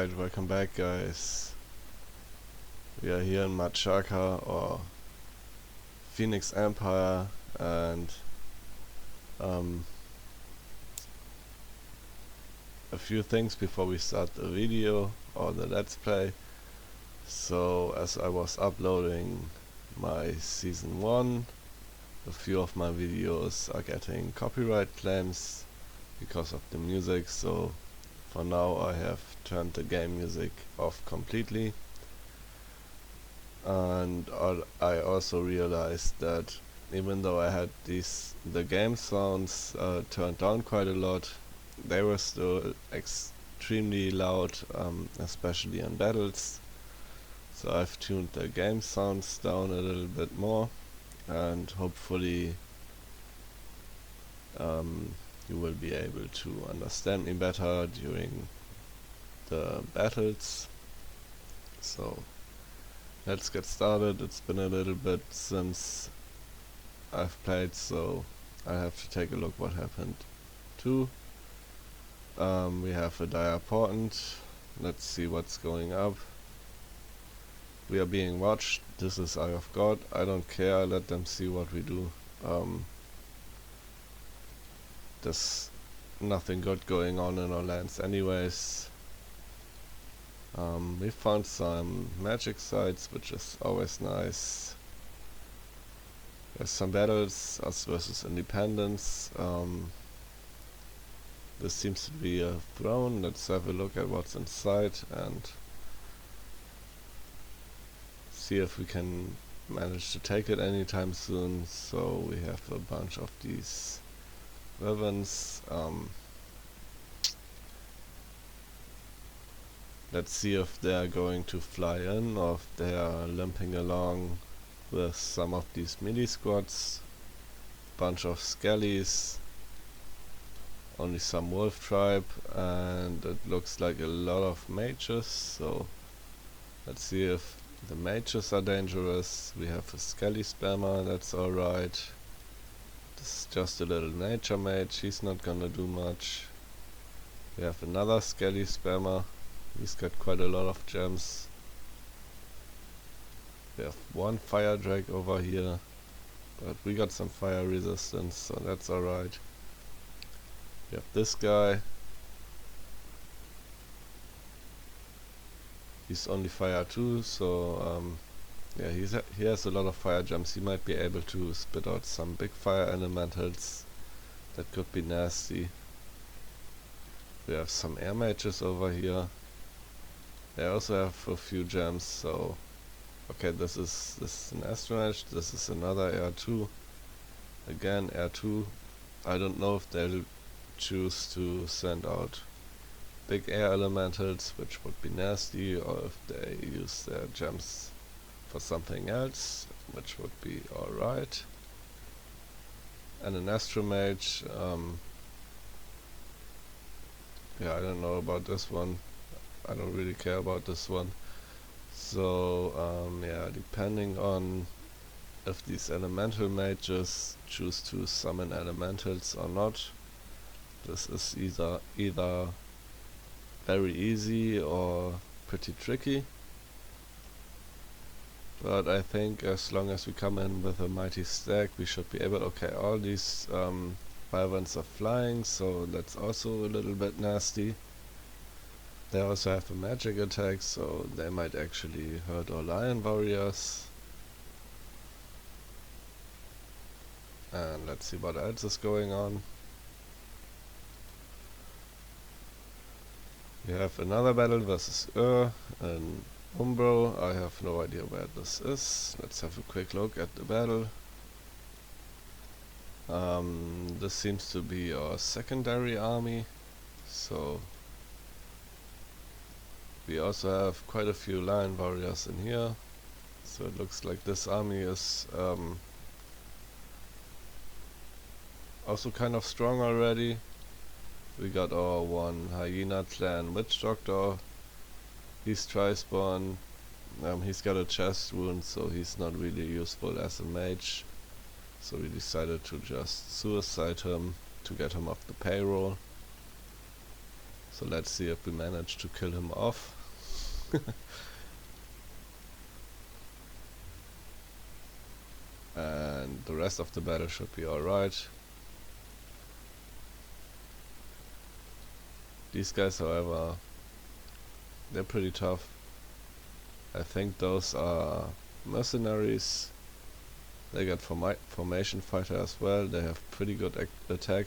Alright, welcome back guys. We are here in Machaka or Phoenix Empire, and a few things before we start the video or the let's play. So as I was uploading my season 1, a few of my videos are getting copyright claims because of the music, so for now I have turned the game music off completely. And I also realized that even though I had the game sounds turned down quite a lot, they were still extremely loud, especially on battles. So I've tuned the game sounds down a little bit more, and hopefully you will be able to understand me better during the battles. So let's get started. It's been a little bit since I've played, so I have to take a look what happened too. We have a dire portent. Let's see what's going up. We are being watched. This is Eye of God. I don't care, let them see what we do. There's nothing good going on in our lands anyways. We found some magic sites, which is always nice. There's some battles, us versus independence. This seems to be a throne. Let's have a look at what's inside and see if we can manage to take it anytime soon. So we have a bunch of these weapons. Let's see if they are going to fly in or if they are limping along with some of these melee squads. Bunch of skellies, only some wolf tribe, and it looks like a lot of mages. So let's see if the mages are dangerous. We have a skelly spammer, that's alright. This is just a little nature mage, he's not gonna do much. We have another skelly spammer. He's got quite a lot of gems. We have one fire drake over here, but we got some fire resistance, so that's alright. We have this guy. He's only fire 2, so yeah, he has a lot of fire gems. He might be able to spit out some big fire elementals. That could be nasty. We have some air mages over here. They also have a few gems, so okay, this is an astromage, this is another air 2. Again air 2. I don't know if they'll choose to send out big air elementals, which would be nasty, or if they use their gems for something else, which would be alright. And an astromage, yeah, I don't know about this one. I don't really care about this one. So yeah, depending on if these elemental mages choose to summon elementals or not, this is either very easy or pretty tricky. But I think as long as we come in with a mighty stack, we should be able. Okay, all these wyverns are flying, so that's also a little bit nasty. They also have a magic attack, so they might actually hurt our lion warriors. And let's see what else is going on. We have another battle versus and Umbro. I have no idea where this is. Let's have a quick look at the battle. This seems to be our secondary army, so we also have quite a few lion warriors in here, so it looks like this army is also kind of strong already. We got our one hyena clan witch doctor. He's tri-spawn. He's got a chest wound, so he's not really useful as a mage. So we decided to just suicide him to get him off the payroll. So let's see if we manage to kill him off. And the rest of the battle should be alright. These guys, however, they're pretty tough. I think those are mercenaries. They got formation fighter as well. They have pretty good attack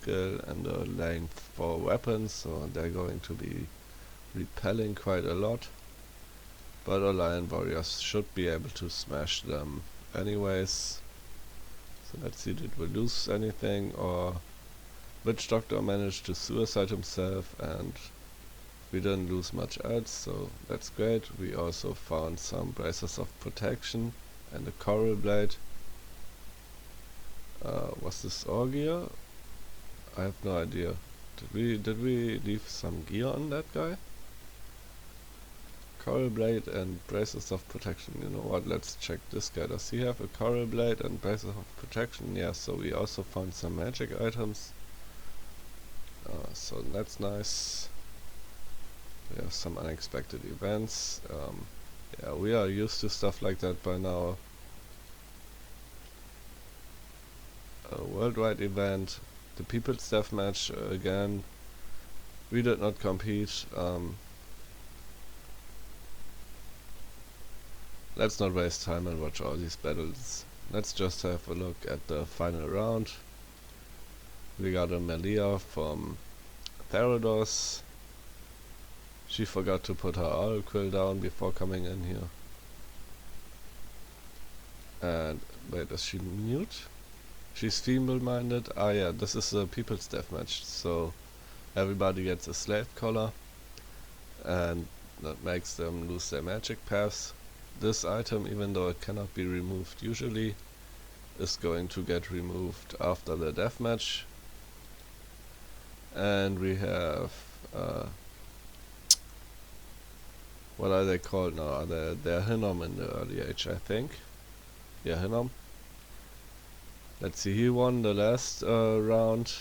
skill and a length for weapons, so they're going to be repelling quite a lot. But our lion warriors should be able to smash them anyways. So let's see, did we lose anything, or Witch Doctor managed to suicide himself and we didn't lose much else, so that's great. We also found some braces of protection and a coral blade. Was this all gear? I have no idea. Did we leave some gear on that guy? Coral blade and braces of protection. You know what, let's check this guy. Does he have a coral blade and braces of protection? Yes, so we also found some magic items. So that's nice. We have some unexpected events. Yeah, we are used to stuff like that by now. A worldwide event. The People's Deathmatch again. We did not compete. Let's not waste time and watch all these battles. Let's just have a look at the final round. We got a Melia from Therados. She forgot to put her owl quill down before coming in here. And wait, is she mute? She's feeble-minded. Ah yeah, this is a People's Deathmatch, so everybody gets a slave collar and that makes them lose their magic paths. This item, even though it cannot be removed usually, is going to get removed after the deathmatch. And we have what are they called now? They're Hinnom in the early age, I think. Yeah, Hinnom. Let's see, he won the last round.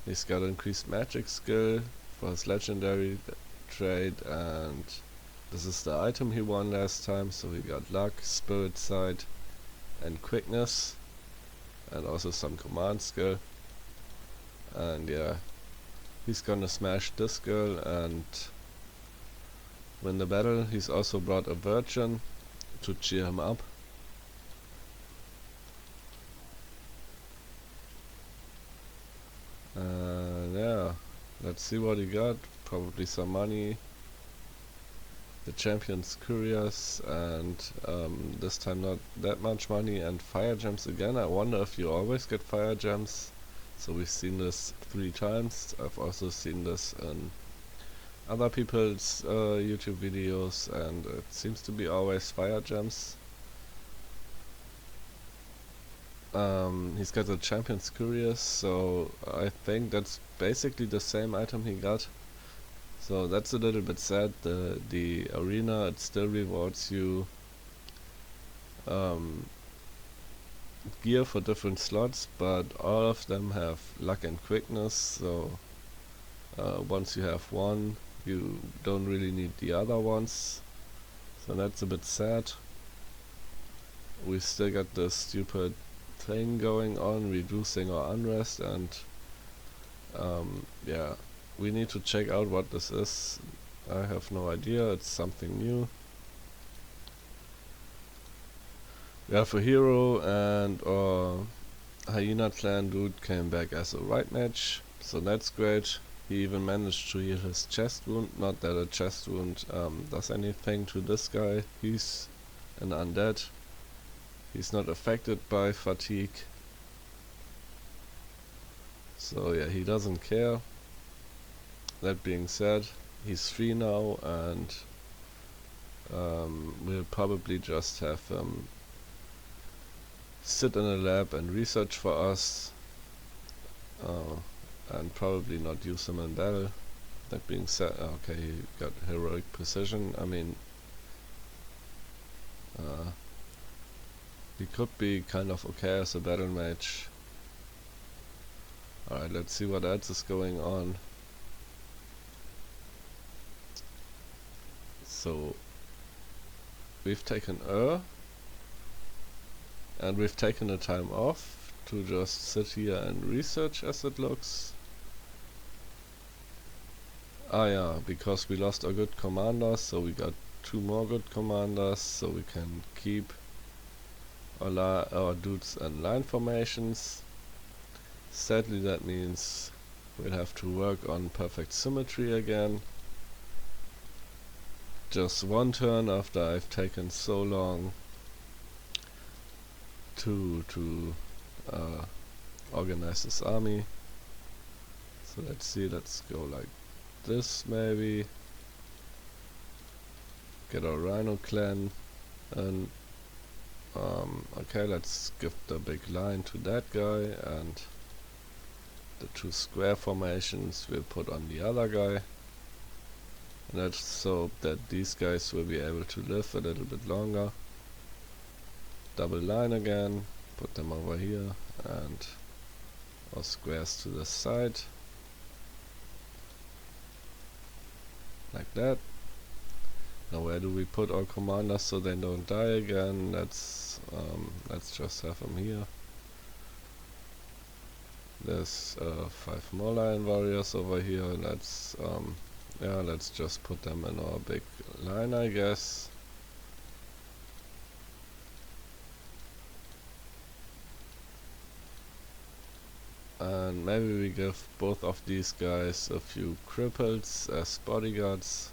He's got increased magic skill for his legendary trait, and this is the item he won last time. So he got luck, spirit sight, and quickness, and also some command skill. And yeah, he's gonna smash this girl and win the battle. He's also brought a virgin to cheer him up. Yeah, let's see what he got. Probably some money. The champion's curious, and this time not that much money, and fire gems again. I wonder if you always get fire gems. So we've seen this 3 times. I've also seen this in other people's YouTube videos, and it seems to be always fire gems. He's got the champion's curious, so I think that's basically the same item he got. So that's a little bit sad. The arena, it still rewards you gear for different slots, but all of them have luck and quickness, so once you have one, you don't really need the other ones. So that's a bit sad. We still got this stupid thing going on, reducing our unrest, and yeah, we need to check out what this is. I have no idea, it's something new. We have a hero, and our hyena clan dude came back as a right match, so that's great. He even managed to heal his chest wound. Not that a chest wound does anything to this guy. He's an undead. He's not affected by fatigue. So yeah, he doesn't care. That being said, he's free now, and we'll probably just have him sit in a lab and research for us, and probably not use him in battle. That being said, okay, he got heroic precision. I mean, he could be kind of okay as a battle mage. Alright, let's see what else is going on. So we've taken and we've taken a time off to just sit here and research as it looks. Ah yeah, because we lost our good commanders, so we got 2 more good commanders, so we can keep our dudes and line formations. Sadly that means we'll have to work on perfect symmetry again. Just one turn after I've taken so long to organize this army. So let's see, let's go like this maybe. Get our Rhino clan and okay, let's give the big line to that guy, and the 2 square formations we'll put on the other guy. And let's hope that these guys will be able to live a little bit longer. Double line again, put them over here, and our squares to the side. Like that. Now where do we put our commanders so they don't die again? Let's just have them here. There's 5 more lion warriors over here. Let's just put them in our big line, I guess. And maybe we give both of these guys a few cripples as bodyguards.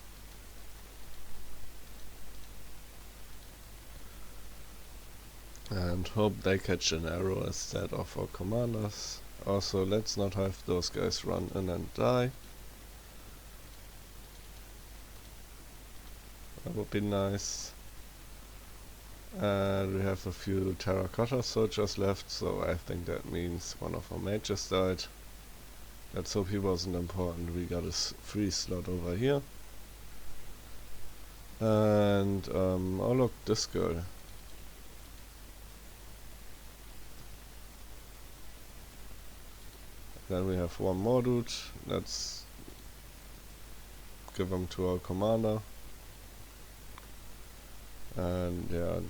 And hope they catch an arrow instead of our commanders. Also, let's not have those guys run in and die. That would be nice. And we have a few terracotta soldiers left, so I think that means one of our mages died. Let's hope he wasn't important. We got a free slot over here. And oh look, this girl. Then we have one more dude. Let's give him to our commander. And yeah,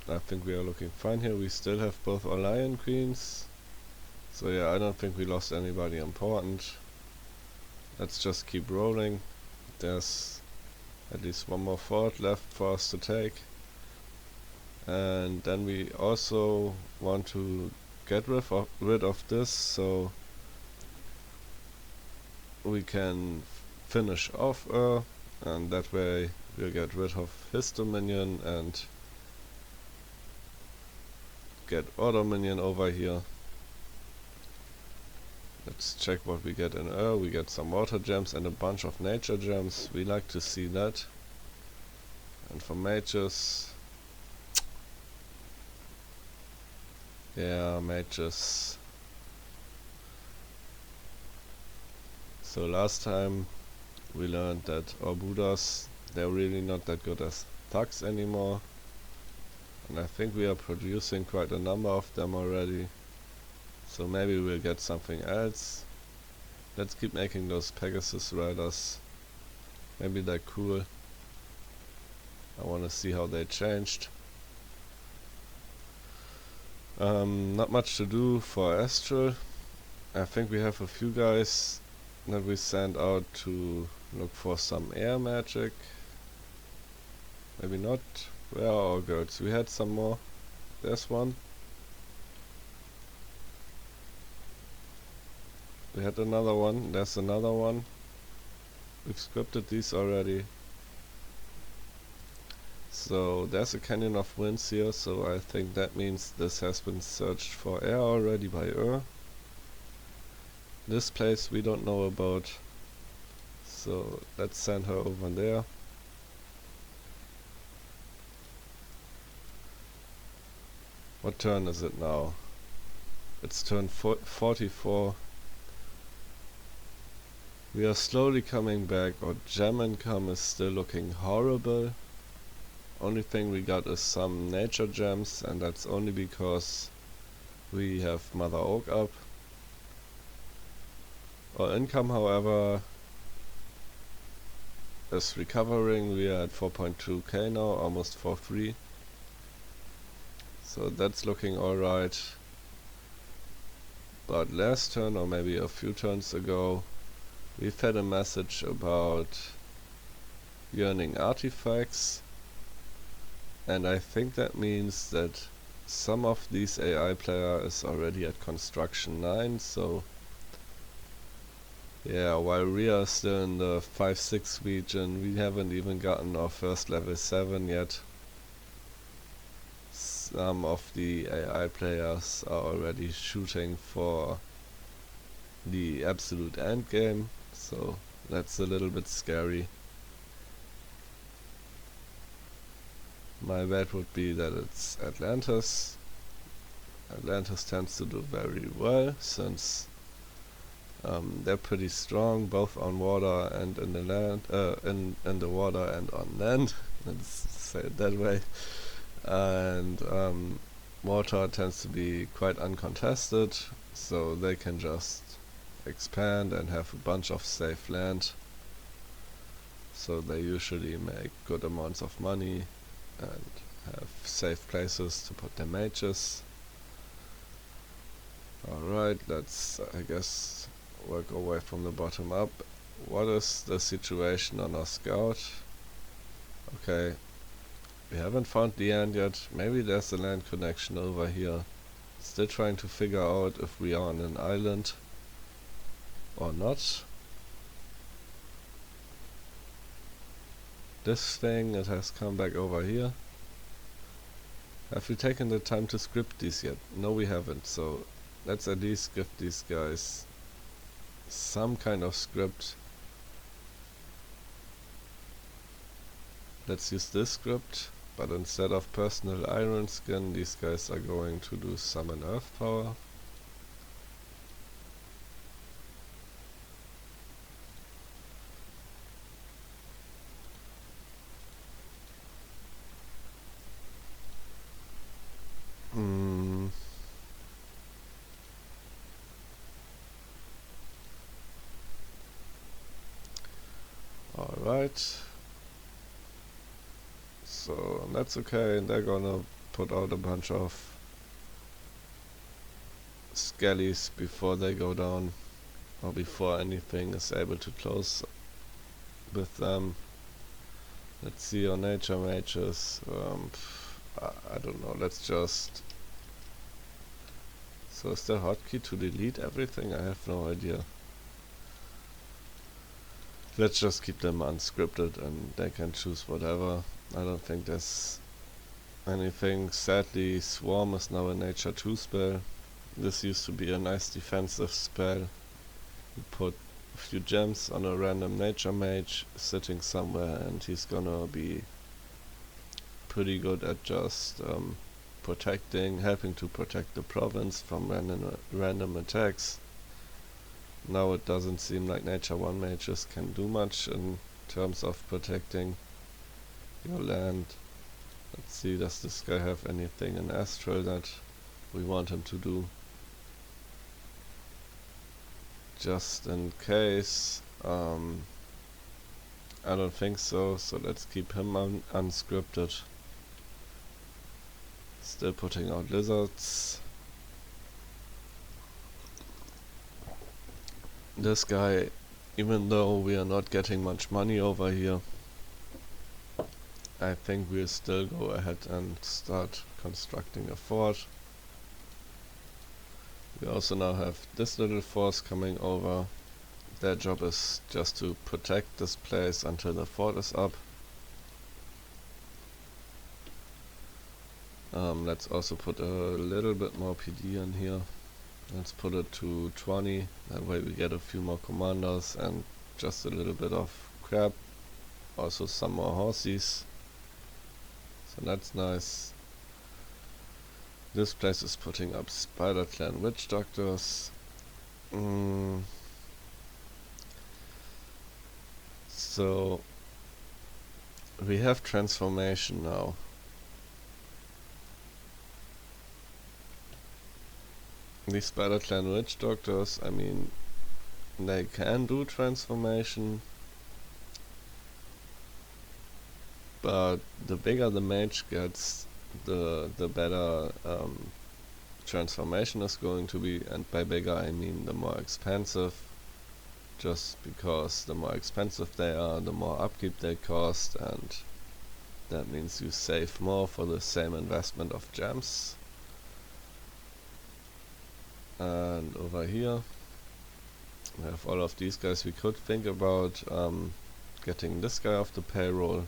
I think we are looking fine here. We still have both our lion queens. So yeah, I don't think we lost anybody important. Let's just keep rolling. There's at least one more fort left for us to take. And then we also want to get rid of this, so we can finish off and that way we'll get rid of his dominion and get our dominion over here. Let's check what we get in we get some water gems and a bunch of nature gems. We like to see that. And for mages, yeah, mages. So last time we learned that our Buddhas, they're really not that good as thugs anymore. And I think we are producing quite a number of them already. So maybe we'll get something else. Let's keep making those Pegasus riders. Maybe they're cool. I want to see how they changed. Not much to do for Astral. I think we have a few guys that we send out to look for some air magic. Maybe not. Where are our girls? We had some more. There's one. We had another one. There's another one. We've scripted these already. So there's a canyon of winds here, so I think that means this has been searched for air already by This place we don't know about, so let's send her over there. What turn is it now? It's turn 44. We are slowly coming back. Our gem income is still looking horrible. Only thing we got is some nature gems, and that's only because we have Mother Oak up. Our income, however, is recovering. We are at 4.2k now, almost 4.3. So that's looking alright. But last turn, or maybe a few turns ago, we've had a message about yearning artifacts, and I think that means that some of these AI player is already at construction 9, so yeah, while we are still in the 5-6 region, we haven't even gotten our first level 7 yet. Some of the AI players are already shooting for the absolute end game, so that's a little bit scary. My bet would be that it's Atlantis. Atlantis tends to do very well since they're pretty strong both on water and in the land, in the water and on land. Let's say it that way. And water tends to be quite uncontested, so they can just expand and have a bunch of safe land. So they usually make good amounts of money and have safe places to put their mages. Alright, let's I guess work our way from the bottom up. What is the situation on our scout? Okay, we haven't found the end yet. Maybe there's a land connection over here. Still trying to figure out if we are on an island or not. This thing, it has come back over here. Have we taken the time to script these yet? No, we haven't, so let's at least give these guys some kind of script. Let's use this script, but instead of personal iron skin, these guys are going to do summon earth power. Alright. So that's okay, and they're gonna put out a bunch of skellies before they go down, or before anything is able to close with them. Let's see our nature mages. I don't know, let's just... So is there a hotkey to delete everything? I have no idea. Let's just keep them unscripted and they can choose whatever. I don't think there's anything. Sadly, Swarm is now a Nature 2 spell. This used to be a nice defensive spell. You put a few gems on a random Nature Mage sitting somewhere and he's gonna be pretty good at just helping to protect the province from random attacks. Now it doesn't seem like Nature 1 mages can do much in terms of protecting your land. Let's see, does this guy have anything in Astral that we want him to do? Just in case. I don't think so, so let's keep him unscripted. Still putting out lizards. This guy, even though we are not getting much money over here, I think we'll still go ahead and start constructing a fort. We also now have this little force coming over. Their job is just to protect this place until the fort is up. Let's also put a little bit more PD in here. Let's put it to 20, that way we get a few more commanders and just a little bit of crap. Also some more horses. So that's nice. This place is putting up Spider Clan Witch Doctors. So we have transformation now. These Spider Clan Witch Doctors, I mean, they can do transformation. but the bigger the mage gets, the better transformation is going to be, and by bigger I mean the more expensive, just because the more expensive they are, the more upkeep they cost, and that means you save more for the same investment of gems. And over here we have all of these guys. We could think about getting this guy off the payroll.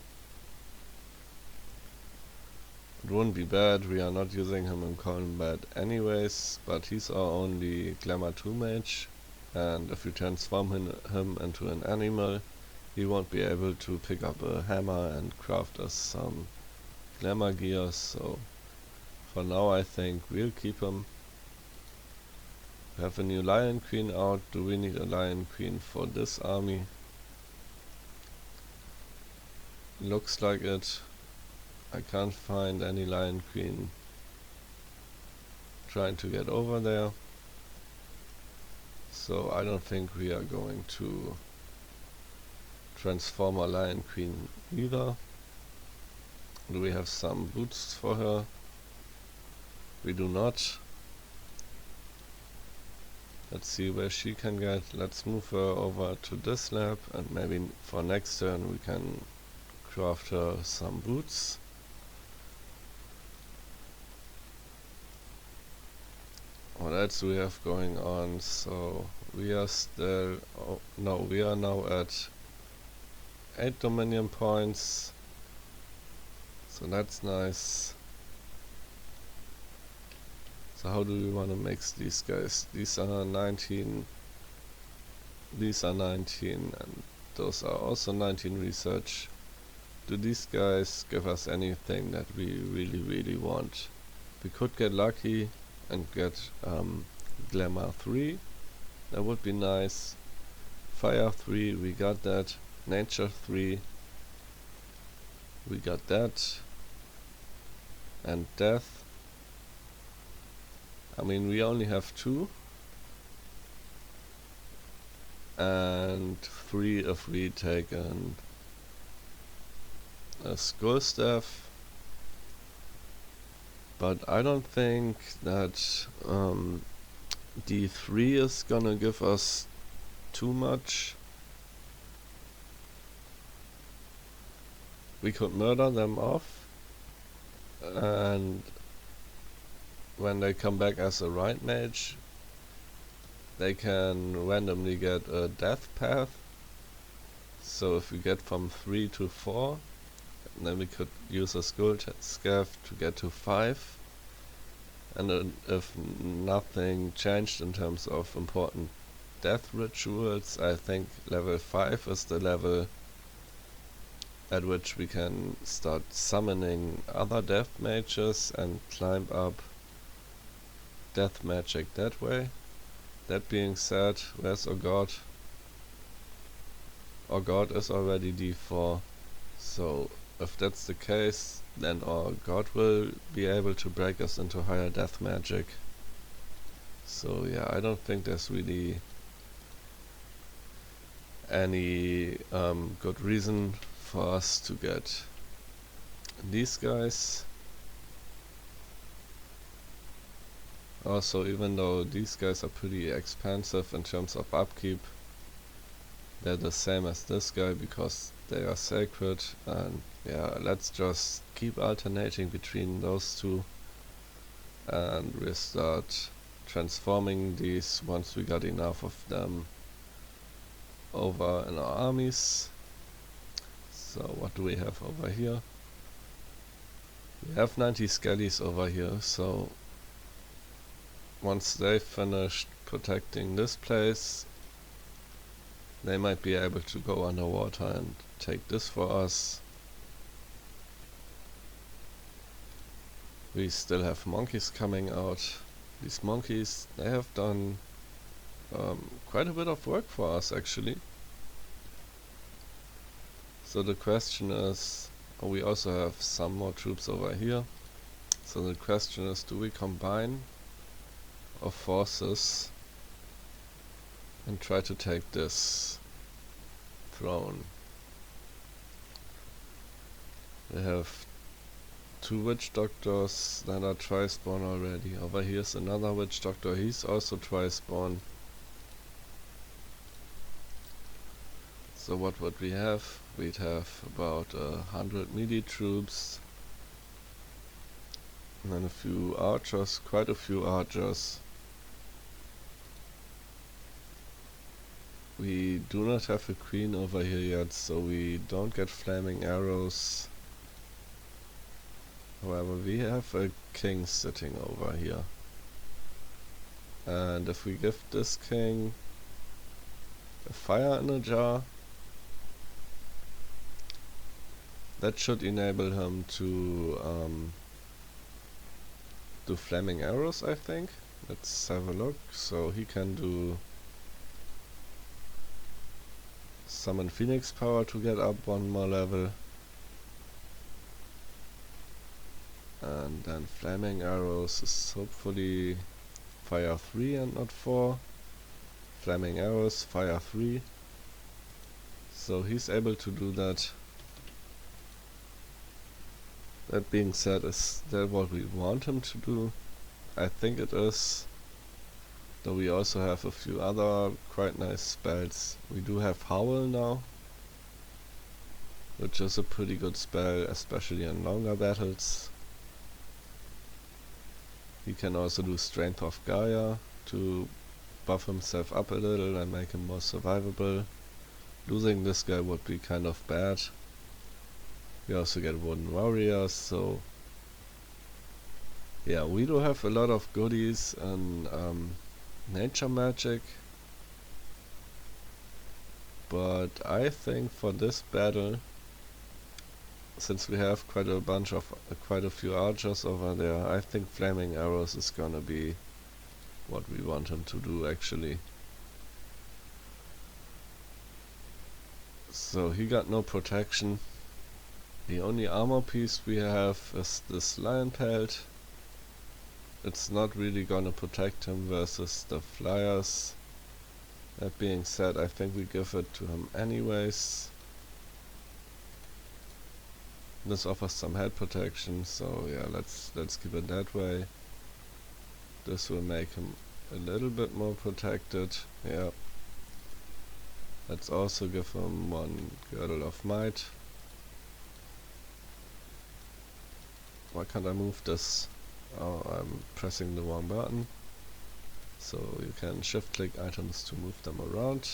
It wouldn't be bad, we are not using him in combat anyways, but he's our only Glamour 2 mage, and if we transform him into an animal, he won't be able to pick up a hammer and craft us some glamour gear, so for now I think we'll keep him. We have a new Lion Queen out. Do we need a Lion Queen for this army? Looks like it. I can't find any Lion Queen trying to get over there, so I don't think we are going to transform a Lion Queen either. Do we have some boots for her? We do not. Let's see where she can get. Let's move her over to this lab, and maybe for next turn we can craft her some boots. What else do we have going on? So we are still, we are now at 8 Dominion points, so that's nice. So how do we want to mix these guys? These are 19, these are 19, and those are also 19 research. Do these guys give us anything that we really want? We could get lucky and get Glamour 3, that would be nice. Fire 3, we got that. Nature 3, we got that. And Death, I mean we only have 2, and 3 if we take a Skull Staff. But I don't think that D3 is gonna give us too much. We could murder them off, and when they come back as a right mage, they can randomly get a death path. So if we get from 3 to 4, then we could use a Skull Scav to get to 5, and if nothing changed in terms of important death rituals, I think level 5 is the level at which we can start summoning other death mages and climb up death magic that way. That being said, where's our god? Our god is already D4, so if that's the case, then our god will be able to break us into higher death magic. So yeah, I don't think there's really any good reason for us to get these guys. Also, even though these guys are pretty expensive in terms of upkeep, they're the same as this guy because they are sacred, and yeah, let's just keep alternating between those two, and we'll start transforming these once we got enough of them over in our armies. So what do we have over here? We have 90 skellies over here, so once they've finished protecting this place, they might be able to go underwater and take this for us. We still have monkeys coming out. These monkeys, they have done quite a bit of work for us actually. So the question is, we also have some more troops over here. So the question is, do we combine our forces and try to take this throne? We have 2 witch doctors that are tri-spawn already. Over here's another witch doctor, he's also tri-spawn. So what would we have? We'd have about 100 melee troops. And then a few archers, quite a few archers. We do not have a queen over here yet, so we don't get flaming arrows. However, we have a king sitting over here. And if we give this king a fire in a jar, that should enable him to do flaming arrows, I think. Let's have a look. So he can do summon Phoenix power to get up one more level. And then flaming arrows is hopefully fire 3 and not 4. Flaming arrows, fire 3. So he's able to do that. That being said, is that what we want him to do? I think it is. Though we also have a few other quite nice spells. We do have Howl now, which is a pretty good spell, especially in longer battles. He can also do Strength of Gaia to buff himself up a little and make him more survivable. Losing this guy would be kind of bad. We also get Wooden Warriors, so yeah, we do have a lot of goodies and nature magic. But I think for this battle, since we have quite a few archers over there, I think flaming arrows is gonna be what we want him to do actually. So he got no protection. The only armor piece we have is this lion pelt. It's not really gonna protect him versus the flyers. That being said, I think we give it to him anyways. This offers some head protection, so yeah, let's keep it that way. This will make him a little bit more protected. Yeah. Let's also give him one Girdle of Might. Why can't I move this? Oh, I'm pressing the wrong button. So you can shift click items to move them around.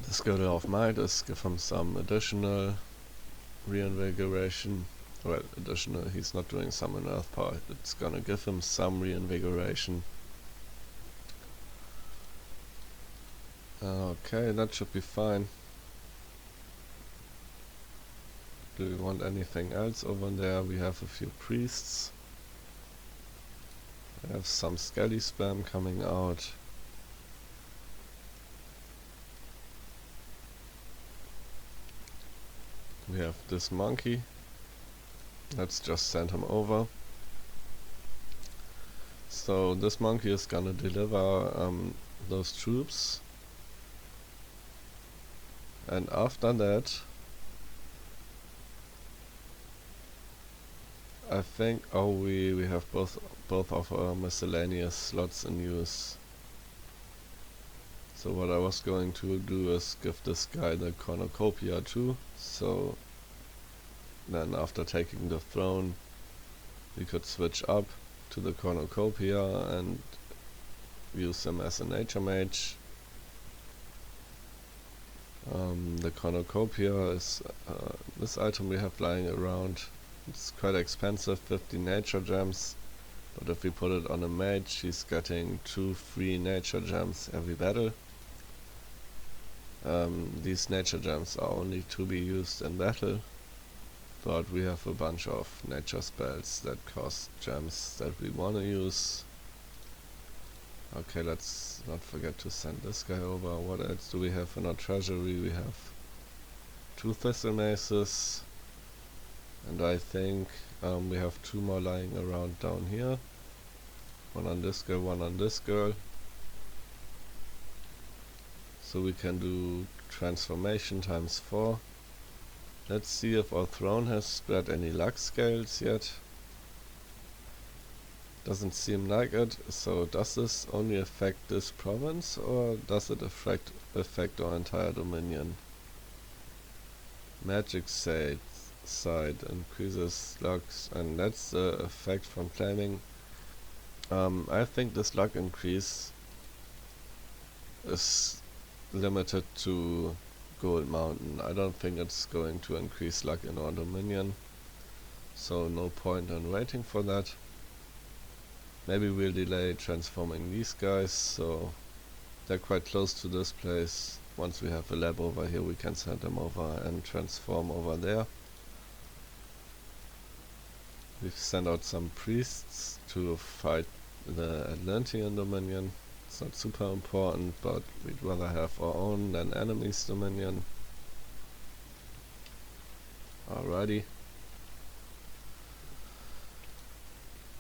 This Girdle of Might is give him some additional reinvigoration. Well, additional, he's not doing summon earth power. It's gonna give him some reinvigoration. Okay, that should be fine. Do we want anything else over there? We have a few priests. We have some skelly spam coming out. We have this monkey. Let's just send him over. So this monkey is gonna deliver those troops. And after that, I think, oh, we have both of our miscellaneous slots in use. So what I was going to do is give this guy the cornucopia too. So then after taking the throne, we could switch up to the cornucopia and use him as a nature mage. The cornucopia is this item we have lying around. It's quite expensive, 50 nature gems, but if we put it on a mage, he's getting 2 free nature gems every battle. These nature gems are only to be used in battle, but we have a bunch of nature spells that cost gems that we want to use. Okay, let's not forget to send this guy over. What else do we have in our treasury? We have 2 thistle maces, and I think we have 2 more lying around down here. One on this girl, one on this girl. So we can do transformation times 4. Let's see if our throne has spread any luck scales yet. Doesn't seem like it. So does this only affect this province, or does it affect our entire dominion? Magic side increases lucks, and that's the effect from claiming. I think this luck increase is limited to Gold Mountain. I don't think it's going to increase luck in our dominion, so no point in waiting for that. Maybe we'll delay transforming these guys, so they're quite close to this place. Once we have a lab over here, we can send them over and transform over there. We've sent out some priests to fight the Atlantean dominion. It's not super important, but we'd rather have our own than enemy's dominion. Alrighty.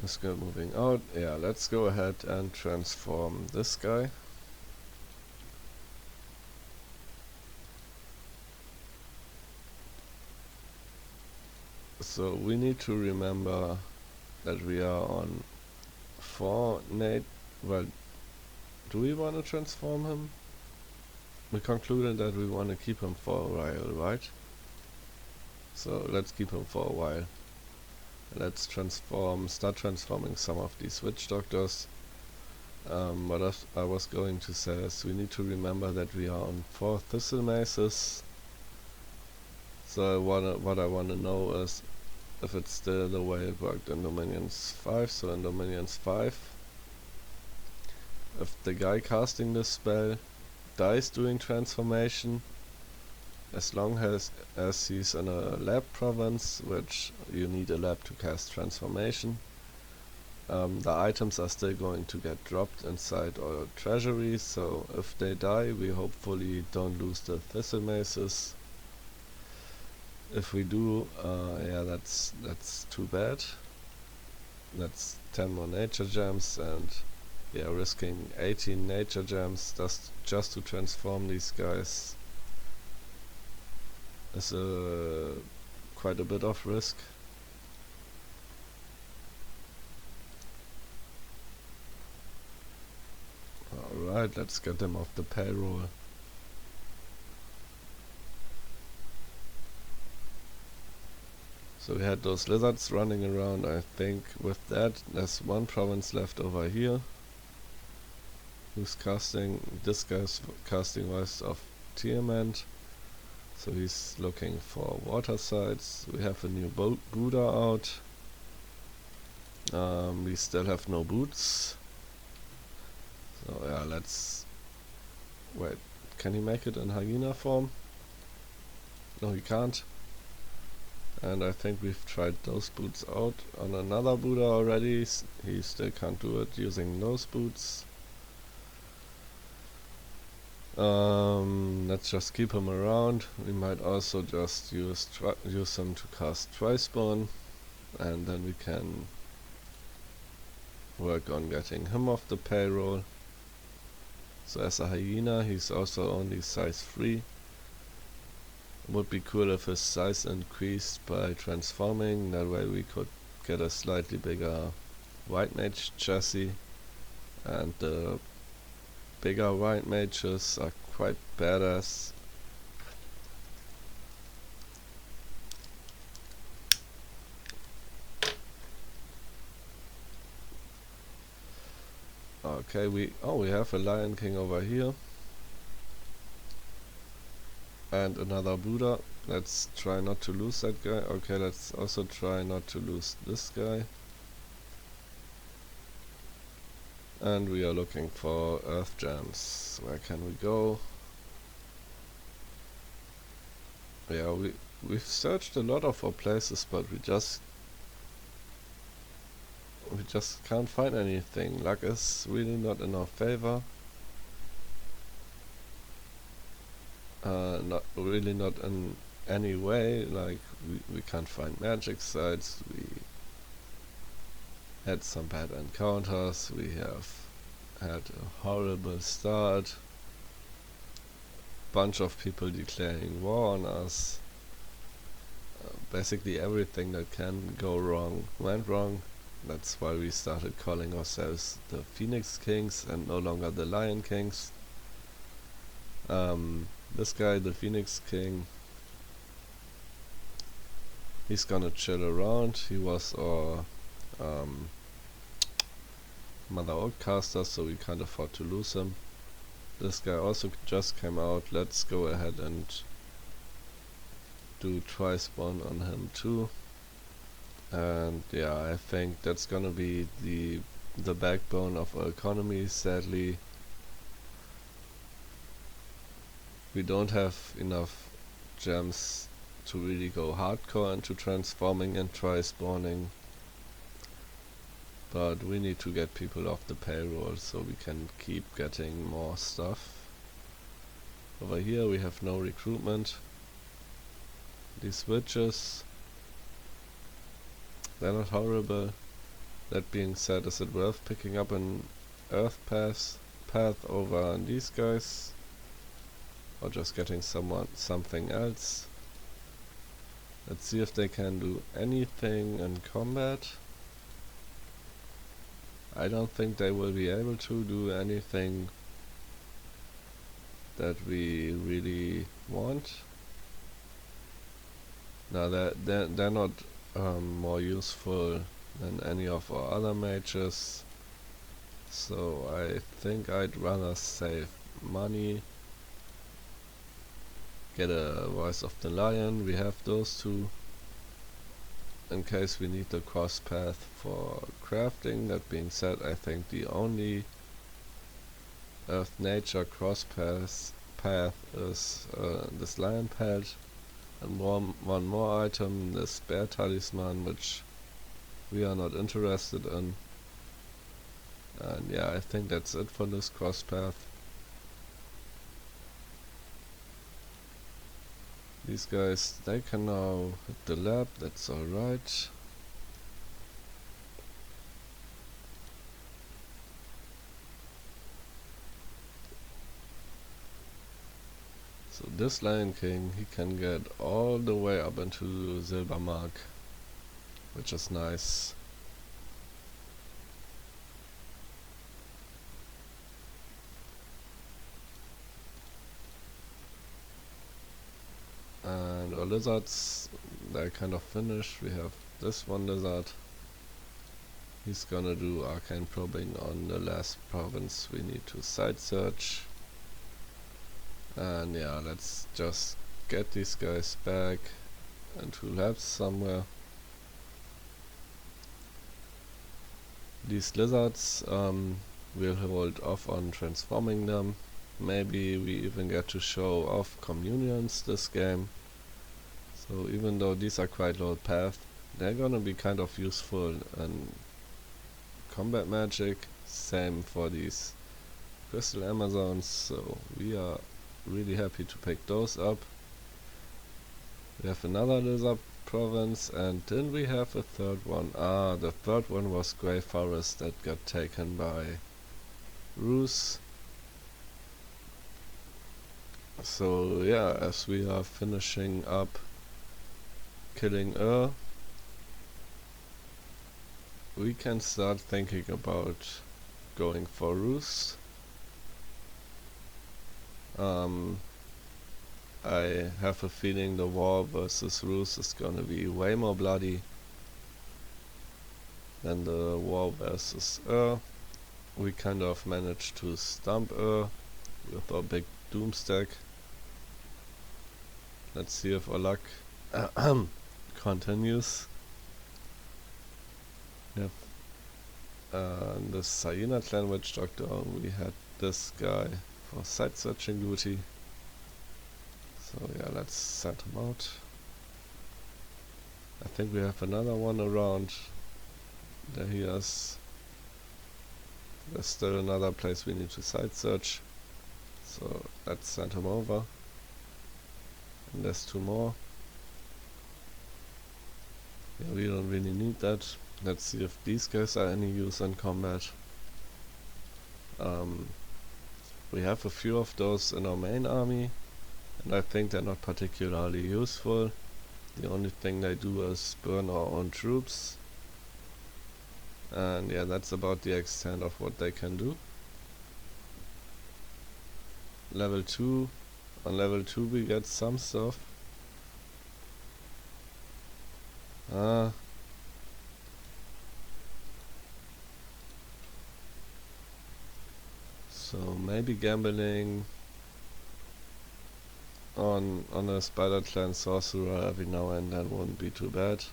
Let's go moving out. Yeah, let's go ahead and transform this guy. So we need to remember that we are on 4 Nate. Well, do we want to transform him? We concluded that we want to keep him for a while, right? So let's keep him for a while. Let's start transforming some of these witch doctors. What I was going to say is we need to remember that we are on 4 thistle maces. So what I want to know is if it's still the way it worked in Dominions 5. So in Dominions 5, if the guy casting this spell dies during transformation, as long as he's in a lab province, which you need a lab to cast transformation, the items are still going to get dropped inside our treasury. So if they die, we hopefully don't lose the thistle maces. If we do, yeah, that's too bad. That's 10 more nature gems, and yeah, risking 18 nature gems just to transform these guys is quite a bit of risk. Alright, let's get them off the payroll. So we had those lizards running around. I think with that there's one province left over here who's casting. This guy's casting West of Tiamat, so he's looking for water sites. We have a new Buddha out. We still have no boots. So yeah, let's wait. Can he make it in hyena form? No, he can't. And I think we've tried those boots out on another Buddha already. He still can't do it using those boots. Let's just keep him around. We might also just use him to cast Tri-Spawn, and then we can work on getting him off the payroll. So as a hyena, he's also only size 3. Would be cool if his size increased by transforming. That way we could get a slightly bigger white mage chassis, and the bigger white mages are quite badass. Okay, we have a Lion King over here. And another Buddha. Let's try not to lose that guy. Okay, let's also try not to lose this guy. And we are looking for earth gems. Where can we go? Yeah, we've searched a lot of our places, but we just can't find anything. Luck is really not in our favor. Not in any way. Like we can't find magic sites. We had some bad encounters. We have had a horrible start. bunch of people declaring war on us. Basically everything that can go wrong went wrong. That's why we started calling ourselves the Phoenix Kings and no longer the Lion Kings. This guy, the Phoenix King, he's gonna chill around. He was our Mother Outcaster, so we can't afford to lose him. This guy also just came out. Let's go ahead and do tri-spawn on him too. And yeah, I think that's gonna be the backbone of our economy. Sadly, we don't have enough gems to really go hardcore into transforming and tri-spawning, but we need to get people off the payroll so we can keep getting more stuff. Over here we have no recruitment. These witches, they're not horrible. That being said, is it worth picking up an earth path over these guys? Or just getting something else? Let's see if they can do anything in combat. I don't think they will be able to do anything that we really want. Now they're not more useful than any of our other mages, so I think I'd rather save money. Get a Voice of the Lion, we have those two in case we need the cross path for crafting. That being said, I think the only Earth Nature cross path is this lion pelt, and one more item, the spare talisman, which we are not interested in. And yeah, I think that's it for this cross path. These guys, they can now hit the lab, that's alright. So this Lion King, he can get all the way up into Silver Mark, which is nice. And our lizards, they're kind of finished. We have this one lizard. He's gonna do arcane probing on the last province we need to site search. And yeah, let's just get these guys back into labs somewhere. These lizards, we'll hold off on transforming them. Maybe we even get to show off communions this game. So even though these are quite low path, they're gonna be kind of useful in combat magic. Same for these crystal Amazons, so we are really happy to pick those up. We have another lizard province, and then we have a third one. The third one was Grey Forest that got taken by Roos. So yeah, as we are finishing up killing we can start thinking about going for Roos. I have a feeling the war versus Roos is gonna be way more bloody than the war versus We kind of managed to stump with our big doom stack. Let's see if our luck continues. We have this Hyena Clan Witch Doctor. We had this guy for site searching duty. So yeah, let's send him out. I think we have another one around. There he is. There's still another place we need to site search. So let's send him over. And there's two more. Yeah, we don't really need that. Let's see if these guys are any use in combat. We have a few of those in our main army. and I think they're not particularly useful. The only thing they do is burn our own troops, and yeah, that's about the extent of what they can do. Level 2. On level 2 we get some stuff. So maybe gambling on a Spider Clan sorcerer every now and then wouldn't be too bad.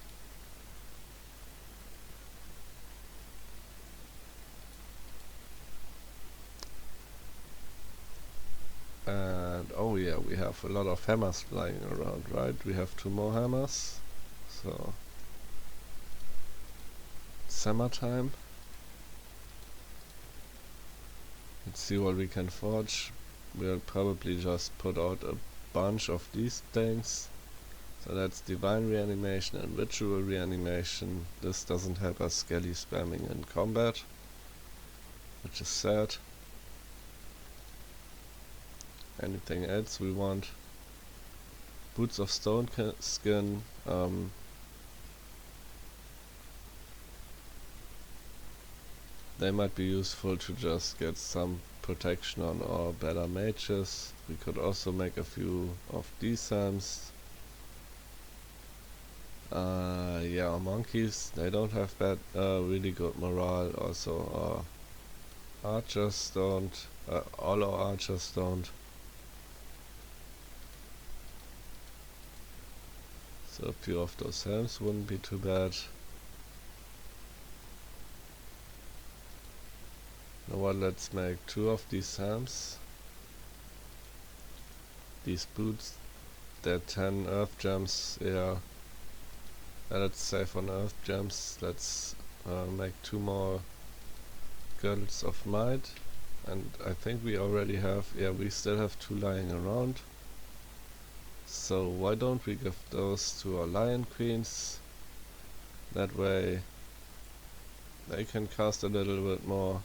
And oh yeah, we have a lot of hammers flying around, right? We have 2 more hammers. So summertime. Let's see what we can forge. We'll probably just put out a bunch of these things. So that's divine reanimation and ritual reanimation. This doesn't help us skelly spamming in combat, which is sad. Anything else we want? Boots of stone skin. They might be useful to just get some protection on our better mages. We could also make a few of these helms. Yeah, our monkeys, they don't have bad, really good morale. Also our archers don't, all our archers don't. So a few of those helms wouldn't be too bad. Now what, let's make 2 of these helms. These boots, they're 10 earth gems, yeah. Let's save on earth gems. Let's make 2 more girdles of might. And I think we already have, yeah, we still have 2 lying around. So why don't we give those to our lion queens? That way they can cast a little bit more.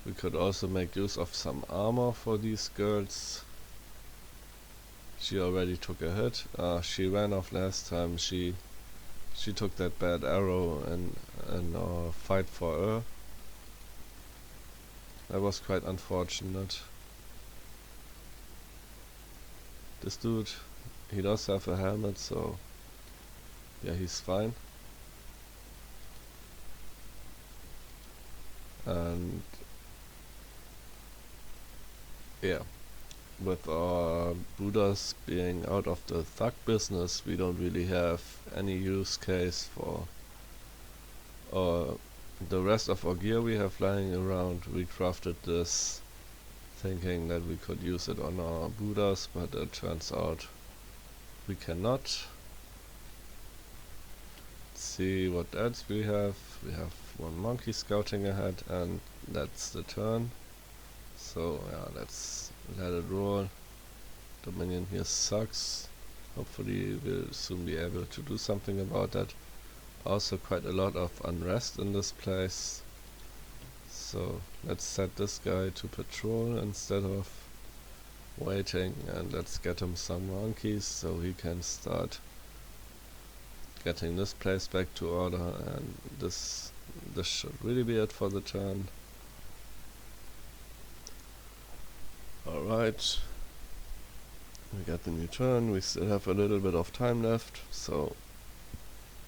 We could also make use of some armor for these girls. She already took a hit. She ran off last time. She took that bad arrow and fight for her. That was quite unfortunate. This dude, he does have a helmet, so yeah, he's fine. And yeah, with our Buddhas being out of the thug business, we don't really have any use case for the rest of our gear we have lying around. We crafted this thinking that we could use it on our Buddhas, but it turns out we cannot. Let's see what else we have. We have 1 monkey scouting ahead, and that's the turn. So yeah, let's let it roll. Dominion here sucks. Hopefully we'll soon be able to do something about that. Also quite a lot of unrest in this place. So let's set this guy to patrol instead of waiting, and let's get him some monkeys so he can start getting this place back to order, and this should really be it for the turn. Alright, we got the new turn. We still have a little bit of time left, so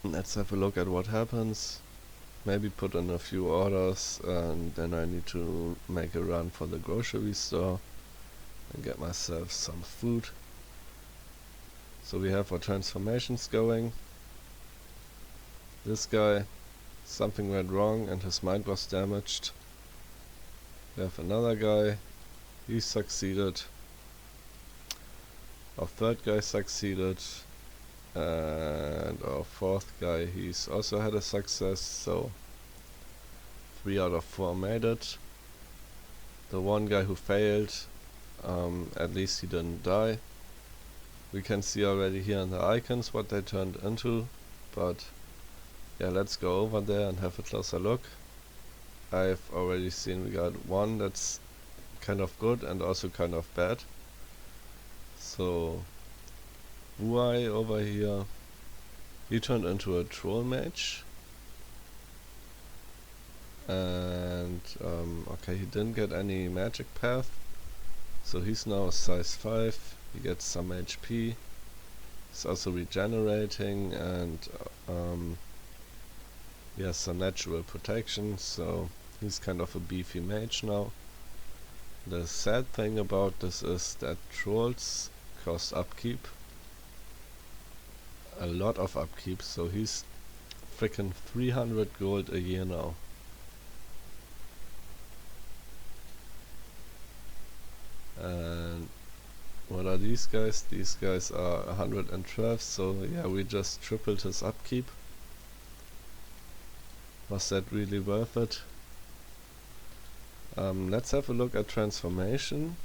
let's have a look at what happens. Maybe put in a few orders, and then I need to make a run for the grocery store and get myself some food. So we have our transformations going. This guy, something went wrong and his mind was damaged. We have another guy, he succeeded. Our 3rd guy succeeded. And our 4th guy, he's also had a success, so 3 out of 4 made it. The 1 guy who failed, at least he didn't die. We can see already here in the icons what they turned into, but yeah, let's go over there and have a closer look. I've already seen we got 1 that's kind of good and also kind of bad. So Why over here, he turned into a troll mage, and okay, he didn't get any magic path, so he's now a size 5, he gets some HP, he's also regenerating, and he has some natural protection, so he's kind of a beefy mage now. The sad thing about this is that trolls cost upkeep, a lot of upkeep, so he's frickin' 300 gold a year now. And what are these guys? These guys are 112, so yeah, we just tripled his upkeep. Was that really worth it? Let's have a look at transformation.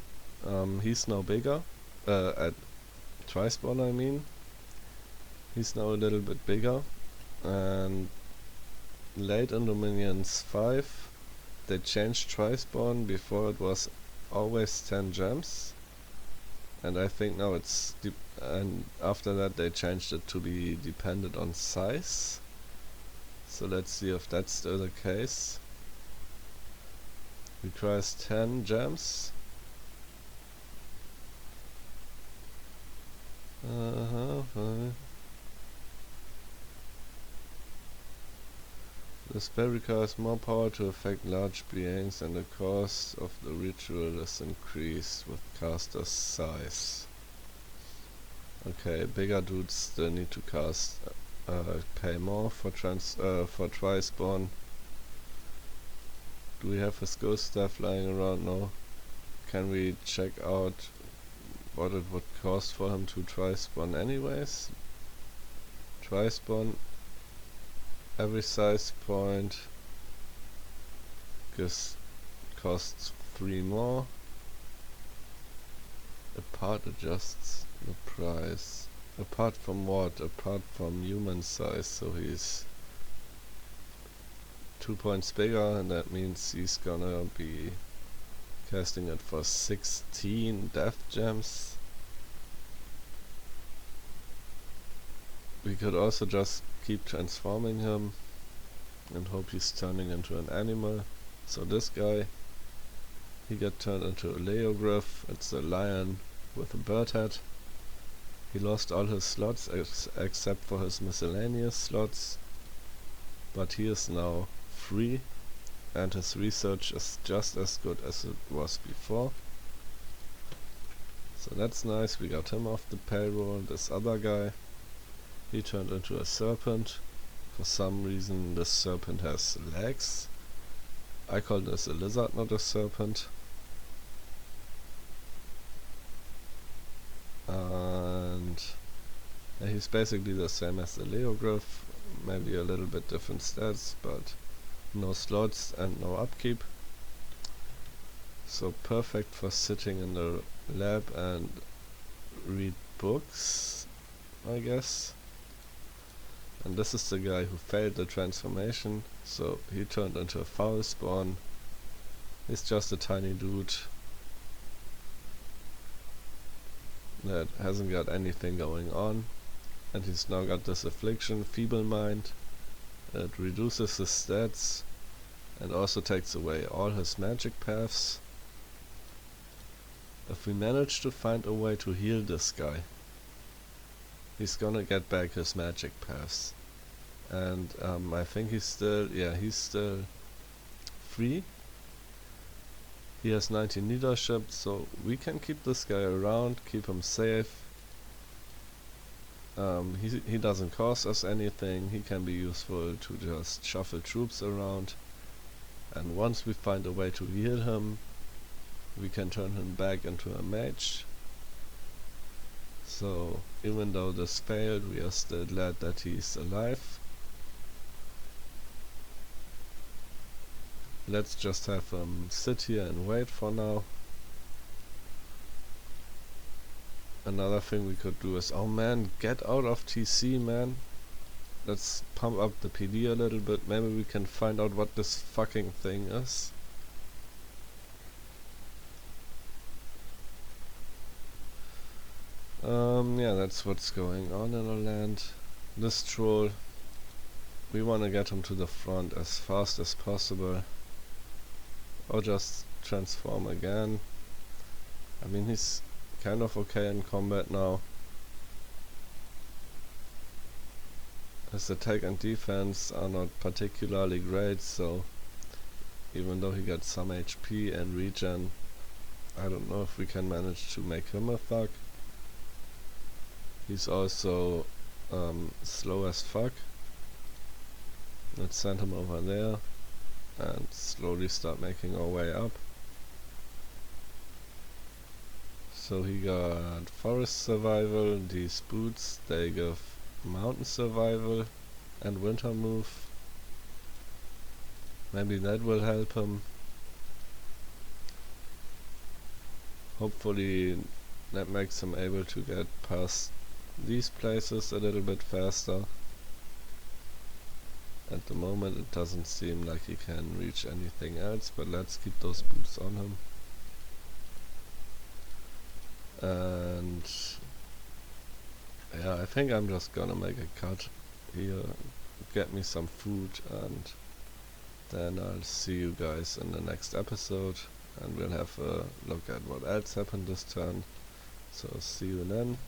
He's now bigger, at Tri-Spawn I mean. He's now a little bit bigger, and late in Dominions 5 they changed Tri-Spawn. Before it was always 10 gems, and I think now it's and after that they changed it to be dependent on size. So let's see if that's still the case. Requires 10 gems. The spell requires more power to affect large beings, and the cost of the ritual is increased with caster's size. Okay, bigger dudes still need to cast, pay more for Tri-Spawn. Do we have his ghost stuff lying around? No. Can we check out what it would cost for him to Tri-Spawn anyways? Tri-Spawn, every size point costs 3 more. Apart adjusts the price. Apart from what? Apart from human size, so he's 2 points bigger, and that means he's gonna be casting it for 16 death gems. We could also just keep transforming him and hope he's turning into an animal. So this guy, he got turned into a Leogryph. It's a lion with a bird head. He lost all his slots except for his miscellaneous slots, but he is now free, and his research is just as good as it was before. So that's nice, we got him off the payroll. This other guy, he turned into a serpent. For some reason this serpent has legs. I call this a lizard, not a serpent. And yeah, he's basically the same as the Leogryph, maybe a little bit different stats, but no slots and no upkeep. So perfect for sitting in the lab and read books, I guess. And this is the guy who failed the transformation, so he turned into a foul spawn. He's just a tiny dude that hasn't got anything going on, and he's now got this affliction, Feeble Mind. It reduces his stats and also takes away all his magic paths. If we manage to find a way to heal this guy, he's gonna get back his magic paths. And I think he's still free. He has 19 leadership, so we can keep this guy around, keep him safe. He doesn't cost us anything, he can be useful to just shuffle troops around. And once we find a way to heal him, we can turn him back into a mage. So even though this failed, we are still glad that he's alive. Let's just have him sit here and wait for now. Another thing we could do is, oh man, get out of TC, man. Let's pump up the PD a little bit. Maybe we can find out what this fucking thing is. Yeah, that's what's going on in our land. This troll, we wanna get him to the front as fast as possible. Or just transform again. I mean, he's kind of okay in combat now. His attack and defense are not particularly great, so even though he got some HP and regen, I don't know if we can manage to make him a thug. He's also slow as fuck. Let's send him over there and slowly start making our way up. So he got forest survival, these boots, they give mountain survival and winter move. Maybe that will help him. Hopefully that makes him able to get past these places a little bit faster. At the moment it doesn't seem like he can reach anything else, but let's keep those boots on him. And yeah, I think I'm just gonna make a cut here, get me some food, and then I'll see you guys in the next episode, and we'll have a look at what else happened this turn. So see you then.